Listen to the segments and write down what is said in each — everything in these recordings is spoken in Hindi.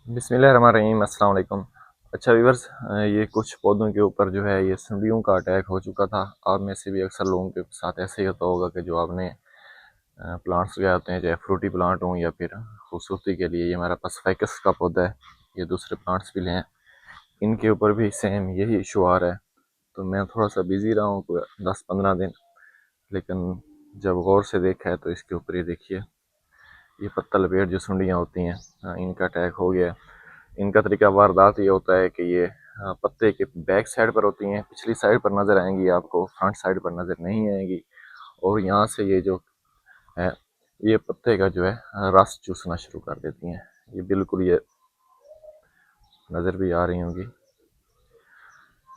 बिस्मिल्लाहिर्रहमानिर्रहीम, अस्सलाम वालेकुम। अच्छा व्यूअर्स, ये कुछ पौधों के ऊपर जो है ये सुंडियों का अटैक हो चुका था। आप में से भी अक्सर लोगों के साथ ऐसे ही होता होगा कि जो आपने प्लांट्स लगाए होते हैं, चाहे फ्रूटी प्लांट हों या फिर खूबसूरती के लिए। ये हमारे पास फाइकस का पौधा है, ये दूसरे प्लांट्स भी हैं, इनके ऊपर भी सेम यही इशू आ रहा है। तो मैं थोड़ा सा बिजी रहा हूँ 10-15 दिन, लेकिन जब गौर से देखा है तो इसके ऊपर ये देखिए, ये पत्ता लपेट जो सुंडियाँ होती हैं, इनका अटैक हो गया है। इनका तरीका वारदात ये होता है कि ये पत्ते के बैक साइड पर होती हैं, पिछली साइड पर नज़र आएंगी आपको, फ्रंट साइड पर नज़र नहीं आएंगी। और यहाँ से ये जो है ये पत्ते का जो है रस चूसना शुरू कर देती हैं। ये बिल्कुल ये नज़र भी आ रही होंगी,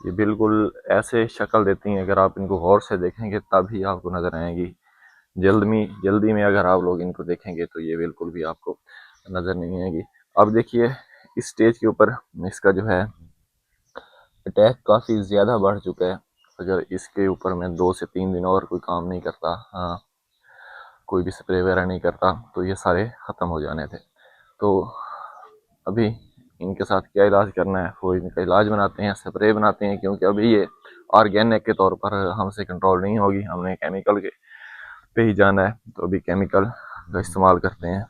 ये बिल्कुल ऐसे शक्ल देती हैं, अगर आप इनको गौर से देखेंगे तभी आपको नज़र आएंगी। जल्दी में अगर आप लोग इनको देखेंगे तो ये बिल्कुल भी आपको नज़र नहीं आएगी। अब देखिए इस स्टेज के ऊपर इसका जो है अटैक काफ़ी ज़्यादा बढ़ चुका है। अगर इसके ऊपर मैं 2 से 3 दिन और कोई काम नहीं करता, हाँ, कोई भी स्प्रे वगैरह नहीं करता, तो ये सारे ख़त्म हो जाने थे। तो अभी इनके साथ क्या इलाज करना है, वो इनका इलाज बनाते हैं, स्प्रे बनाते हैं, क्योंकि अभी ये ऑर्गेनिक के तौर पर हमसे कंट्रोल नहीं होगी, हमने केमिकल के पे ही जाना है। तो अभी केमिकल का इस्तेमाल करते हैं।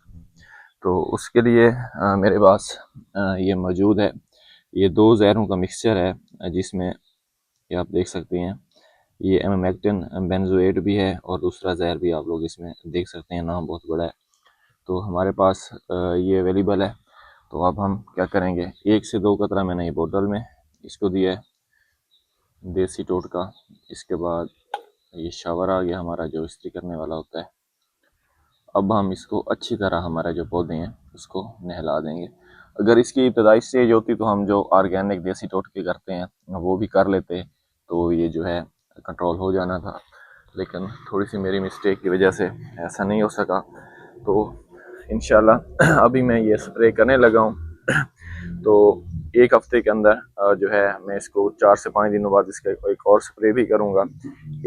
तो उसके लिए मेरे पास ये मौजूद है, ये 2 जहरों का मिक्सचर है, जिसमें ये आप देख सकते हैं, ये एमामेक्टिन बेंजोएट भी है और दूसरा जहर भी आप लोग इसमें देख सकते हैं, नाम बहुत बड़ा है। तो हमारे पास ये अवेलेबल है। तो अब हम क्या करेंगे, 1 से 2 कतरा मैंने ये बोतल में इसको दिया है, देसी टोटका। इसके बाद ये शावर आ गया हमारा, जो इस्त्री करने वाला होता है। अब हम इसको अच्छी तरह, हमारे जो पौधे हैं उसको नहला देंगे। अगर इसकी इब्तदाई स्टेज होती तो हम जो ऑर्गेनिक देसी टोटके करते हैं वो भी कर लेते, तो ये जो है कंट्रोल हो जाना था। लेकिन थोड़ी सी मेरी मिस्टेक की वजह से ऐसा नहीं हो सका। तो इंशाल्लाह अभी मैं ये स्प्रे करने लगा हूँ। तो 1 हफ्ते के अंदर जो है मैं इसको 4 से 5 दिनों बाद इसका एक और स्प्रे भी करूँगा।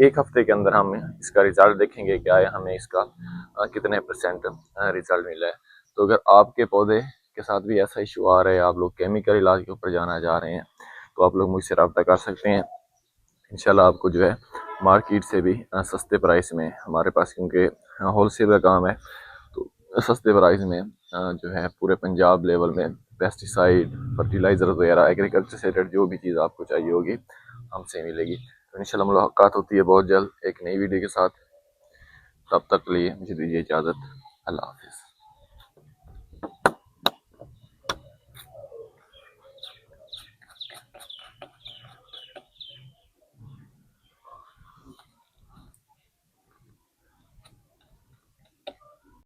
1 हफ्ते के अंदर हम इसका रिजल्ट देखेंगे, क्या है, हमें इसका कितने परसेंट रिजल्ट मिला है। तो अगर आपके पौधे के साथ भी ऐसा इशू आ रहा है, आप लोग केमिकल इलाज के ऊपर जाना चाह रहे हैं, तो आप लोग मुझसे रब्ता कर सकते हैं। इंशाल्लाह आपको जो है मार्केट से भी सस्ते प्राइस में हमारे पास, क्योंकि होलसेल का काम है, तो सस्ते प्राइस में जो है पूरे पंजाब लेवल में पेस्टिसाइड, फर्टिलाइज़र वगैरह, एग्रीकल्चर से रिलेटेड जो भी चीज़ आपको चाहिए होगी हमसे मिलेगी। तो इंशाल्लाह मुलाकात होती है बहुत जल्द एक नई वीडियो के साथ। तब तक के लिए मुझे दीजिए इजाज़त। अल्लाह हाफिज़।